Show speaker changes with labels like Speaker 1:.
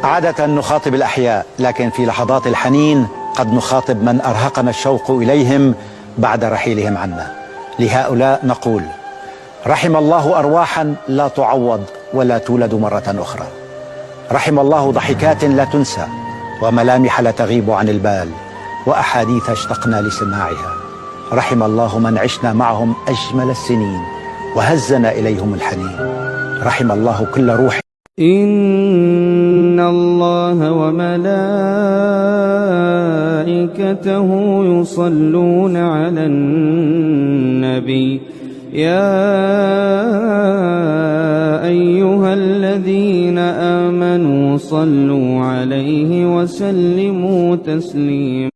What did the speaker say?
Speaker 1: عادة نخاطب الأحياء، لكن في لحظات الحنين قد نخاطب من أرهقنا الشوق إليهم بعد رحيلهم عنا. لهؤلاء نقول: رحم الله أرواحا لا تعوض ولا تولد مرة أخرى. رحم الله ضحكات لا تنسى، وملامح لا تغيب عن البال، وأحاديث اشتقنا لسماعها. رحم الله من عشنا معهم أجمل السنين وهزنا إليهم الحنين. رحم الله كل روح.
Speaker 2: إن الله وملائكته يصلون على النبي يا أيها الذين آمنوا صلوا عليه وسلموا تسليما.